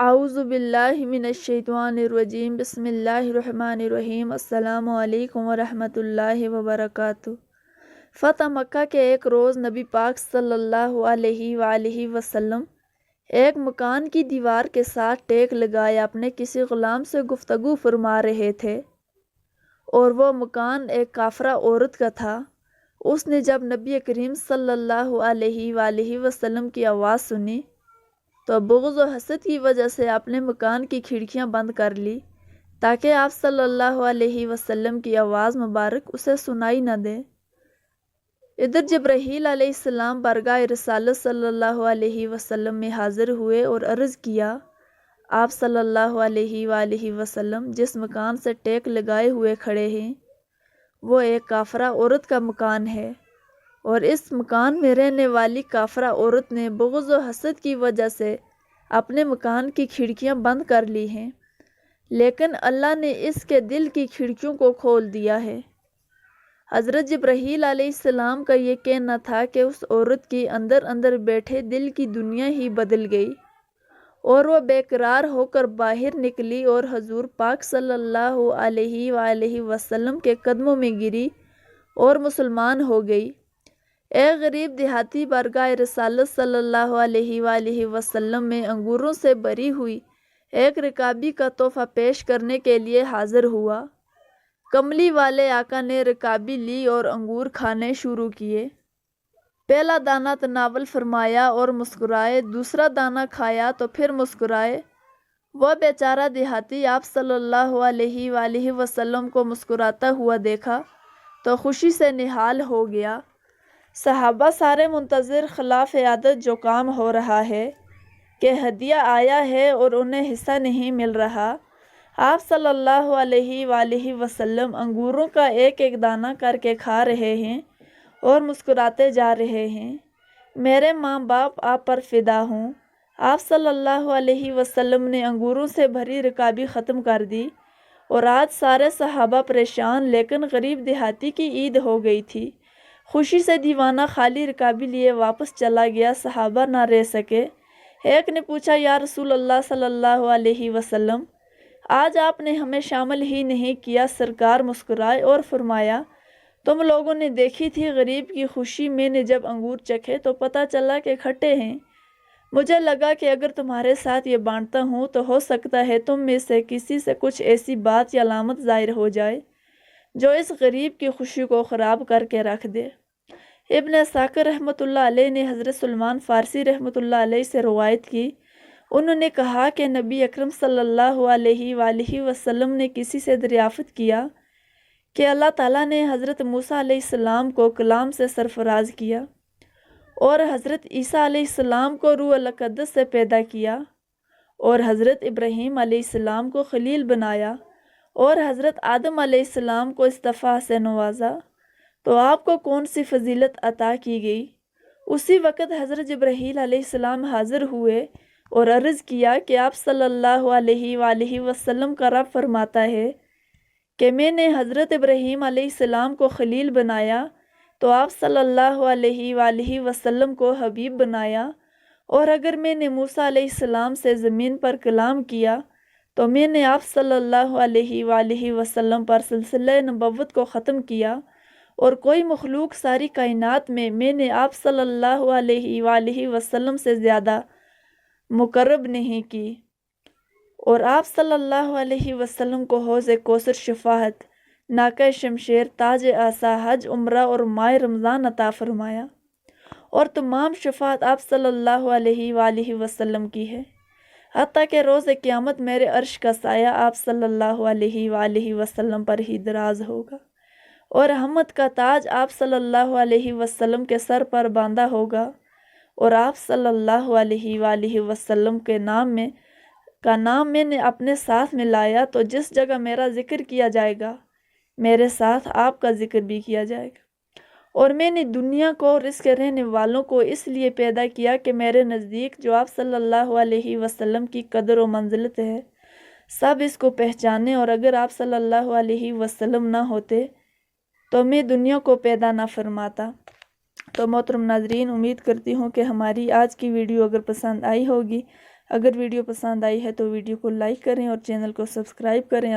اعوذ باللہ من الشیطان الرجیم بسم اللہ الرحمن الرحیم السلام علیکم ورحمۃ اللہ وبرکاتہ۔ فتح مکہ کے ایک روز نبی پاک صلی اللہ علیہ وآلہ وسلم ایک مکان کی دیوار کے ساتھ ٹیک لگائے اپنے کسی غلام سے گفتگو فرما رہے تھے، اور وہ مکان ایک کافرہ عورت کا تھا۔ اس نے جب نبی کریم صلی اللہ علیہ وآلہ وسلم کی آواز سنی تو بغض و حسد کی وجہ سے اپنے مکان کی کھڑکیاں بند کر لی تاکہ آپ صلی اللہ علیہ وسلم کی آواز مبارک اسے سنائی نہ دے۔ ادھر جبرائیل علیہ السلام بارگاہ رسالت صلی اللہ علیہ وسلم میں حاضر ہوئے اور عرض کیا، آپ صلی اللہ علیہ وآلہ وسلم جس مکان سے ٹیک لگائے ہوئے کھڑے ہیں وہ ایک کافرہ عورت کا مکان ہے، اور اس مکان میں رہنے والی کافرہ عورت نے بغض و حسد کی وجہ سے اپنے مکان کی کھڑکیاں بند کر لی ہیں، لیکن اللہ نے اس کے دل کی کھڑکیوں کو کھول دیا ہے۔ حضرت جبرائیل علیہ السلام کا یہ کہنا تھا کہ اس عورت کی اندر اندر بیٹھے دل کی دنیا ہی بدل گئی، اور وہ بے قرار ہو کر باہر نکلی اور حضور پاک صلی اللہ علیہ وآلہ وسلم کے قدموں میں گری اور مسلمان ہو گئی۔ ایک غریب دیہاتی بارگاہ رسالت صلی اللہ علیہ وآلہ وسلم میں انگوروں سے بھری ہوئی ایک رکابی کا تحفہ پیش کرنے کے لیے حاضر ہوا۔ کملی والے آقا نے رکابی لی اور انگور کھانے شروع کیے۔ پہلا دانہ تناول فرمایا اور مسکرائے، دوسرا دانہ کھایا تو پھر مسکرائے۔ وہ بیچارہ دیہاتی آپ صلی اللہ علیہ وآلہ وسلم کو مسکراتا ہوا دیکھا تو خوشی سے نہال ہو گیا۔ صحابہ سارے منتظر خلاف عادت جو کام ہو رہا ہے کہ ہدیہ آیا ہے اور انہیں حصہ نہیں مل رہا، آپ صلی اللہ علیہ وآلہ وسلم انگوروں کا ایک ایک دانہ کر کے کھا رہے ہیں اور مسکراتے جا رہے ہیں۔ میرے ماں باپ آپ پر فدا ہوں۔ آپ صلی اللہ علیہ وسلم نے انگوروں سے بھری رکابی ختم کر دی، اور آج سارے صحابہ پریشان لیکن غریب دیہاتی کی عید ہو گئی تھی۔ خوشی سے دیوانہ خالی رکابی لیے واپس چلا گیا، صحابہ نہ رہ سکے۔ ایک نے پوچھا، یا رسول اللہ صلی اللہ علیہ وسلم، آج آپ نے ہمیں شامل ہی نہیں کیا۔ سرکار مسکرائے اور فرمایا، تم لوگوں نے دیکھی تھی غریب کی خوشی، میں نے جب انگور چکھے تو پتہ چلا کہ کھٹے ہیں۔ مجھے لگا کہ اگر تمہارے ساتھ یہ بانٹتا ہوں تو ہو سکتا ہے تم میں سے کسی سے کچھ ایسی بات یا علامت ظاہر ہو جائے جو اس غریب کی خوشی کو خراب کر کے رکھ دے۔ ابن ساکر رحمۃ اللہ علیہ نے حضرت سلمان فارسی رحمۃ اللہ علیہ سے روایت کی، انہوں نے کہا کہ نبی اکرم صلی اللہ علیہ وآلہ وسلم نے کسی سے دریافت کیا کہ اللہ تعالیٰ نے حضرت موسیٰ علیہ السلام کو کلام سے سرفراز کیا، اور حضرت عیسیٰ علیہ السلام کو روح القدس سے پیدا کیا، اور حضرت ابراہیم علیہ السلام کو خلیل بنایا، اور حضرت آدم علیہ السلام کو اصطفیٰ سے نوازا، تو آپ کو کون سی فضیلت عطا کی گئی؟ اسی وقت حضرت جبرائیل علیہ السلام حاضر ہوئے اور عرض کیا کہ آپ صلی اللہ علیہ وآلہ وسلم کا رب فرماتا ہے کہ میں نے حضرت ابراہیم علیہ السلام کو خلیل بنایا تو آپ صلی اللہ علیہ وآلہ وسلم کو حبیب بنایا، اور اگر میں نے موسیٰ علیہ السلام سے زمین پر کلام کیا تو میں نے آپ صلی اللہ علیہ وآلہ وسلم پر سلسلہ نبوت کو ختم کیا، اور کوئی مخلوق ساری کائنات میں نے آپ صلی اللہ علیہ وآلہ وسلم سے زیادہ مقرب نہیں کی، اور آپ صلی اللہ علیہ وسلم کو حوض کوثر شفاعت، ناقہ شمشیر، تاج آسا، حج عمرہ اور ماہ رمضان عطا فرمایا، اور تمام شفاعت آپ صلی اللہ علیہ وآلہ وسلم کی ہے، حتیٰ کہ روز قیامت میرے عرش کا سایہ آپ صلی اللہ علیہ وآلہ وسلم پر ہی دراز ہوگا، اور حمد کا تاج آپ صلی اللہ علیہ وسلم کے سر پر باندھا ہوگا، اور آپ صلی اللہ علیہ وآلہ وسلم کے نام میں نے اپنے ساتھ ملایا تو جس جگہ میرا ذکر کیا جائے گا میرے ساتھ آپ کا ذکر بھی کیا جائے گا، اور میں نے دنیا کو اور اس کے رہنے والوں کو اس لیے پیدا کیا کہ میرے نزدیک جو آپ صلی اللہ علیہ وسلم کی قدر و منزلت ہے سب اس کو پہچانے، اور اگر آپ صلی اللہ علیہ وسلم نہ ہوتے تو میں دنیا کو پیدا نہ فرماتا۔ تو محترم ناظرین، امید کرتی ہوں کہ ہماری آج کی ویڈیو اگر پسند آئی ہوگی، اگر ویڈیو پسند آئی ہے تو ویڈیو کو لائک کریں اور چینل کو سبسکرائب کریں۔